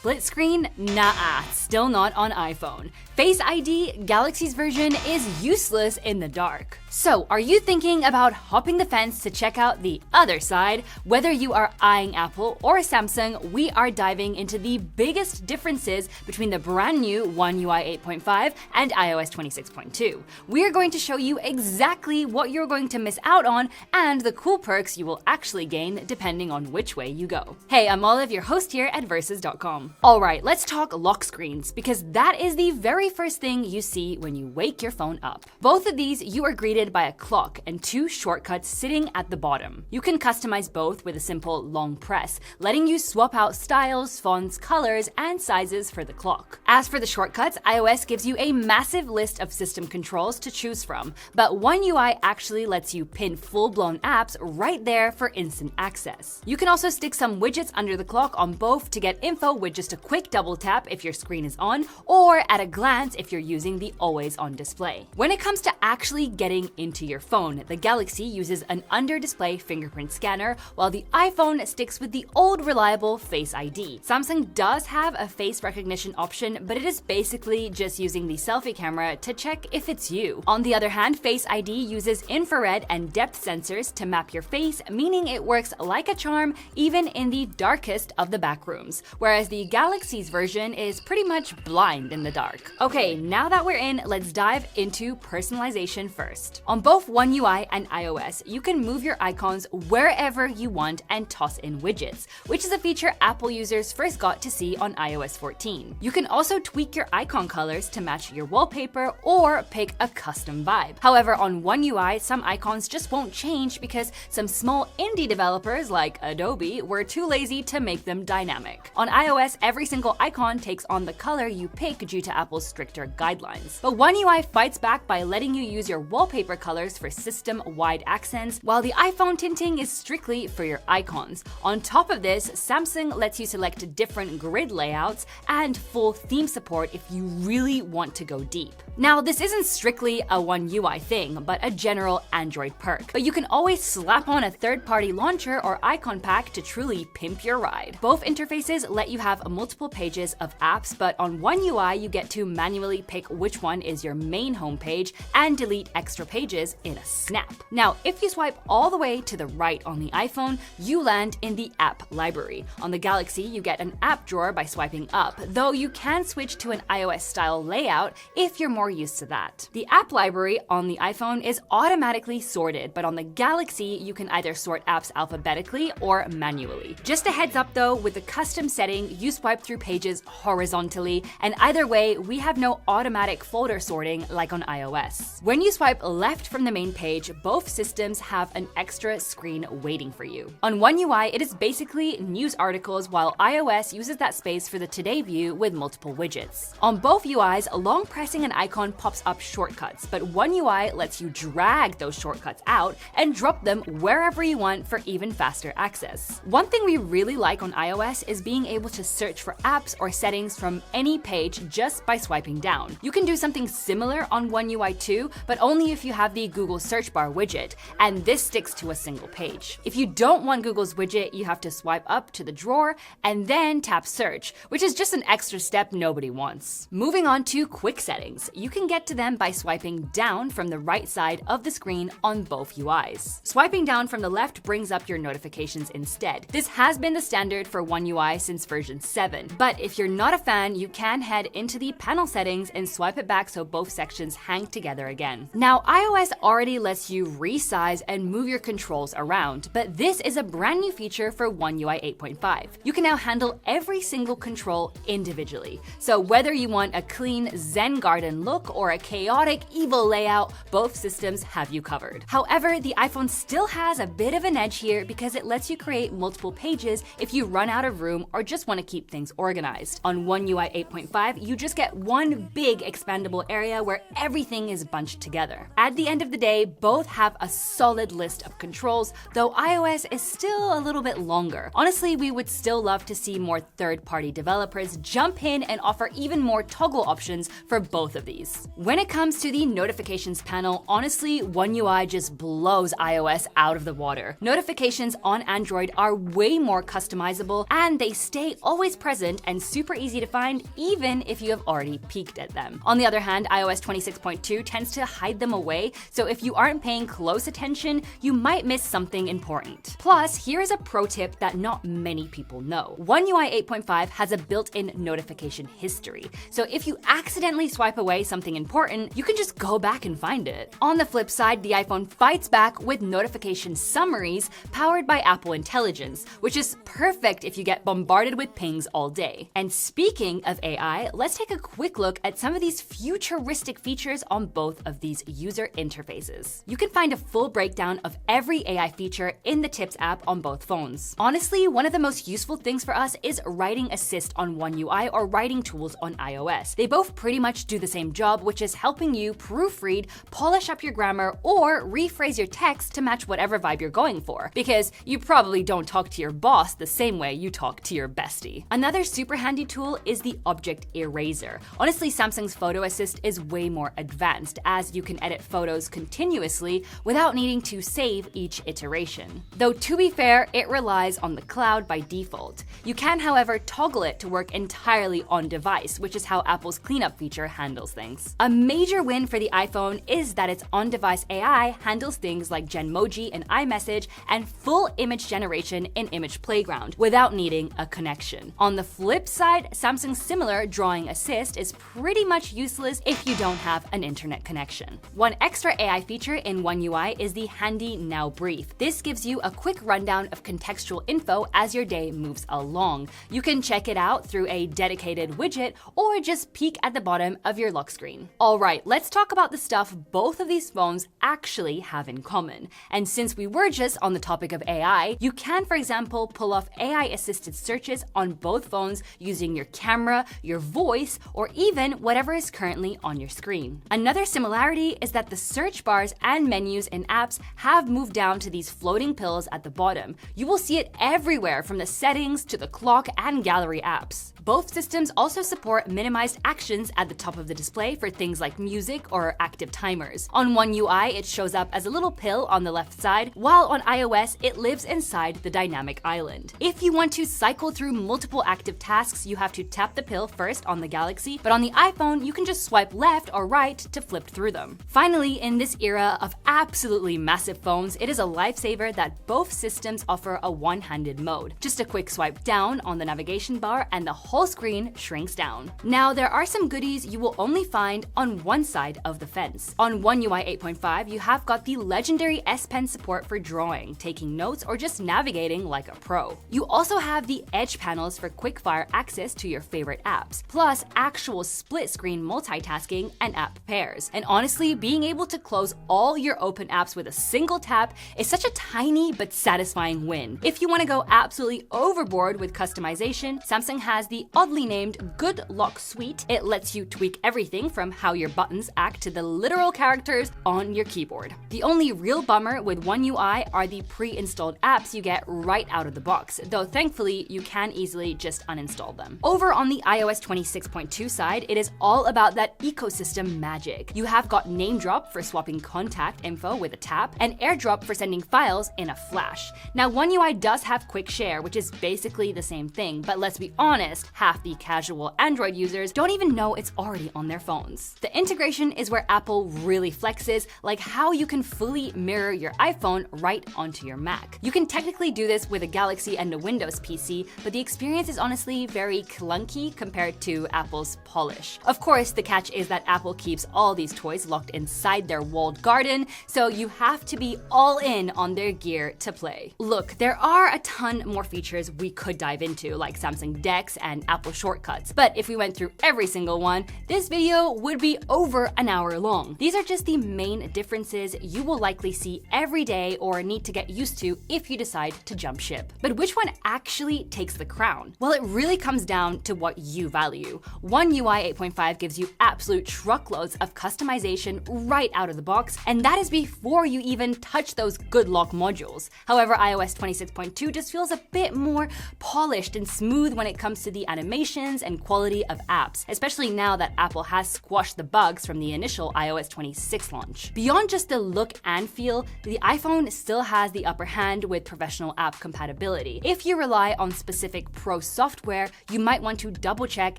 Split screen? Nah, still not on iPhone. Face ID, Galaxy's version, is useless in the dark. So, are you thinking about hopping the fence to check out the other side? Whether you are eyeing Apple or Samsung, we are diving into the biggest differences between the brand new One UI 8.5 and iOS 26.2. We are going to show you exactly what you're going to miss out on and the cool perks you will actually gain depending on which way you go. Hey, I'm Olive, your host here at Versus.com. Alright, let's talk lock screens, because that is the very first thing you see when you wake your phone up. Both of these, you are greeted by a clock and two shortcuts sitting at the bottom. You can customize both with a simple long press, letting you swap out styles, fonts, colors, and sizes for the clock. As for the shortcuts, iOS gives you a massive list of system controls to choose from, but One UI actually lets you pin full-blown apps right there for instant access. You can also stick some widgets under the clock on both to get info with just a quick double tap if your screen is on, or at a glance if you're using the always on display. When it comes to actually getting into your phone, the Galaxy uses an under-display fingerprint scanner, while the iPhone sticks with the old reliable Face ID. Samsung does have a face recognition option, but it is basically just using the selfie camera to check if it's you. On the other hand, Face ID uses infrared and depth sensors to map your face, meaning it works like a charm even in the darkest of the back rooms, whereas the Galaxy's version is pretty much blind in the dark. Okay, now that we're in, let's dive into personalization first. On both One UI and iOS, you can move your icons wherever you want and toss in widgets, which is a feature Apple users first got to see on iOS 14. You can also tweak your icon colors to match your wallpaper or pick a custom vibe. However, on One UI, some icons just won't change because some small indie developers like Adobe were too lazy to make them dynamic. On iOS, every single icon takes on the color you pick due to Apple's stricter guidelines. But One UI fights back by letting you use your wallpaper colors for system-wide accents, while the iPhone tinting is strictly for your icons. On top of this, Samsung lets you select different grid layouts and full theme support if you really want to go deep. Now, this isn't strictly a One UI thing, but a general Android perk. But you can always slap on a third-party launcher or icon pack to truly pimp your ride. Both interfaces let you have multiple pages of apps, but on One UI, you get to manually pick which one is your main homepage and delete extra pages in a snap. Now, if you swipe all the way to the right on the iPhone, you land in the app library. On the Galaxy, you get an app drawer by swiping up, though you can switch to an iOS-style layout if you're more used to that. The app library on the iPhone is automatically sorted, but on the Galaxy, you can either sort apps alphabetically or manually. Just a heads up though, with the custom setting, you swipe through pages horizontally, and either way, we have no automatic folder sorting like on iOS. When you swipe left from the main page, both systems have an extra screen waiting for you. On One UI, it is basically news articles, while iOS uses that space for the Today view with multiple widgets. On both UIs, long pressing an icon pops up shortcuts, but One UI lets you drag those shortcuts out and drop them wherever you want for even faster access. One thing we really like on iOS is being able to search for apps or settings from any page just by swiping down. You can do something similar on One UI too, but only if you have the Google search bar widget, and this sticks to a single page. If you don't want Google's widget, you have to swipe up to the drawer and then tap search, which is just an extra step nobody wants. Moving on to quick settings. You can get to them by swiping down from the right side of the screen on both UIs. Swiping down from the left brings up your notifications instead. This has been the standard for One UI since version 7, but if you're not a fan, you can head into the panel settings and swipe it back so both sections hang together again. Now, iOS already lets you resize and move your controls around, but this is a brand new feature for One UI 8.5. You can now handle every single control individually. So whether you want a clean Zen garden look or a chaotic evil layout, both systems have you covered. However, the iPhone still has a bit of an edge here because it lets you create multiple pages if you run out of room or just want to keep things organized. On One UI 8.5, you just get one big expandable area where everything is bunched together. At the end of the day, both have a solid list of controls, though iOS is still a little bit longer. Honestly, we would still love to see more third-party developers jump in and offer even more toggle options for both of these. When it comes to the notifications panel, honestly, One UI just blows iOS out of the water. Notifications on Android are way more customizable, and they stay always always present and super easy to find even if you have already peeked at them. On the other hand, iOS 26.2 tends to hide them away, so if you aren't paying close attention, you might miss something important. Plus, here is a pro tip that not many people know. One UI 8.5 has a built-in notification history, so if you accidentally swipe away something important, you can just go back and find it. On the flip side, the iPhone fights back with notification summaries powered by Apple Intelligence, which is perfect if you get bombarded with pings all day. And speaking of AI, let's take a quick look at some of these futuristic features on both of these user interfaces. You can find a full breakdown of every AI feature in the Tips app on both phones. Honestly, one of the most useful things for us is Writing Assist on One UI or writing tools on iOS. They both pretty much do the same job, which is helping you proofread, polish up your grammar, or rephrase your text to match whatever vibe you're going for, because you probably don't talk to your boss the same way you talk to your bestie. Another super handy tool is the Object Eraser. Honestly, Samsung's Photo Assist is way more advanced, as you can edit photos continuously without needing to save each iteration. Though to be fair, it relies on the cloud by default. You can, however, toggle it to work entirely on device, which is how Apple's cleanup feature handles things. A major win for the iPhone is that its on-device AI handles things like Genmoji in iMessage and full image generation in Image Playground without needing a connection. On the flip side, Samsung's similar Drawing Assist is pretty much useless if you don't have an internet connection. One extra AI feature in One UI is the handy Now Brief. This gives you a quick rundown of contextual info as your day moves along. You can check it out through a dedicated widget or just peek at the bottom of your lock screen. Alright, let's talk about the stuff both of these phones actually have in common. And since we were just on the topic of AI, you can, for example, pull off AI-assisted searches on both phones using your camera, your voice, or even whatever is currently on your screen. Another similarity is that the search bars and menus in apps have moved down to these floating pills at the bottom. You will see it everywhere, from the settings to the clock and gallery apps. Both systems also support minimized actions at the top of the display for things like music or active timers. On One UI, it shows up as a little pill on the left side, while on iOS, it lives inside the dynamic island. If you want to cycle through multiple active tasks, you have to tap the pill first on the Galaxy, but on the iPhone, you can just swipe left or right to flip through them. Finally, in this era of absolutely massive phones, it is a lifesaver that both systems offer a one-handed mode. Just a quick swipe down on the navigation bar and the whole screen shrinks down. Now, there are some goodies you will only find on one side of the fence. On One UI 8.5, you have got the legendary S Pen support for drawing, taking notes, or just navigating like a pro. You also have the edge panels for quick-fire access to your favorite apps, plus actual split-screen multitasking and app pairs. And honestly, being able to close all your open apps with a single tap is such a tiny but satisfying win. If you want to go absolutely overboard with customization, Samsung has the oddly named Good Lock Suite. It lets you tweak everything from how your buttons act to the literal characters on your keyboard. The only real bummer with One UI are the pre-installed apps you get right out of the box, though thankfully you can easily just uninstall them. Over on the iOS 26.2 side, it is all about that ecosystem magic. You have got Name Drop for swapping contact info with a tap, and AirDrop for sending files in a flash. Now, One UI does have Quick Share, which is basically the same thing, but let's be honest, half the casual Android users don't even know it's already on their phones. The integration is where Apple really flexes, like how you can fully mirror your iPhone right onto your Mac. You can technically do this with a Galaxy and a Windows PC, but the experience is honestly very clunky compared to Apple's polish. Of course, the catch is that Apple keeps all these toys locked inside their walled garden, so you have to be all in on their gear to play. Look, there are a ton more features we could dive into, like Samsung Dex and Apple Shortcuts, but if we went through every single one, this video would be over an hour long. These are just the main differences you will likely see every day or need to get used to if you decide to jump ship. But which one actually takes the crown? Well, it really comes down to what you value. One UI 8.5 gives you absolute truckloads of customization right out of the box, and that is before you even touch those good lock modules. However, iOS 26.2 just feels a bit more polished and smooth when it comes to the the animations and quality of apps, especially now that Apple has squashed the bugs from the initial iOS 26 launch. Beyond just the look and feel, the iPhone still has the upper hand with professional app compatibility. If you rely on specific pro software, you might want to double check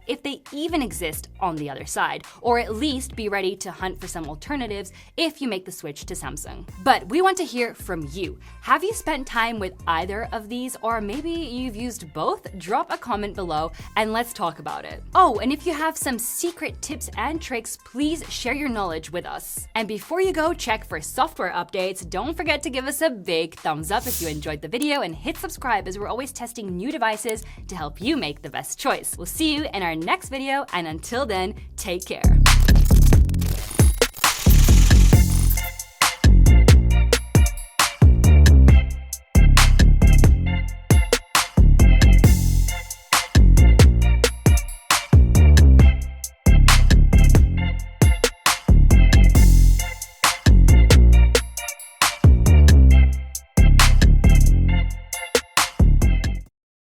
if they even exist on the other side, or at least be ready to hunt for some alternatives if you make the switch to Samsung. But we want to hear from you. Have you spent time with either of these, or maybe you've used both? Drop a comment below and let's talk about it. Oh, and if you have some secret tips and tricks, please share your knowledge with us. And before you go check for software updates, don't forget to give us a big thumbs up if you enjoyed the video and hit subscribe, as we're always testing new devices to help you make the best choice. We'll see you in our next video, and until then, take care.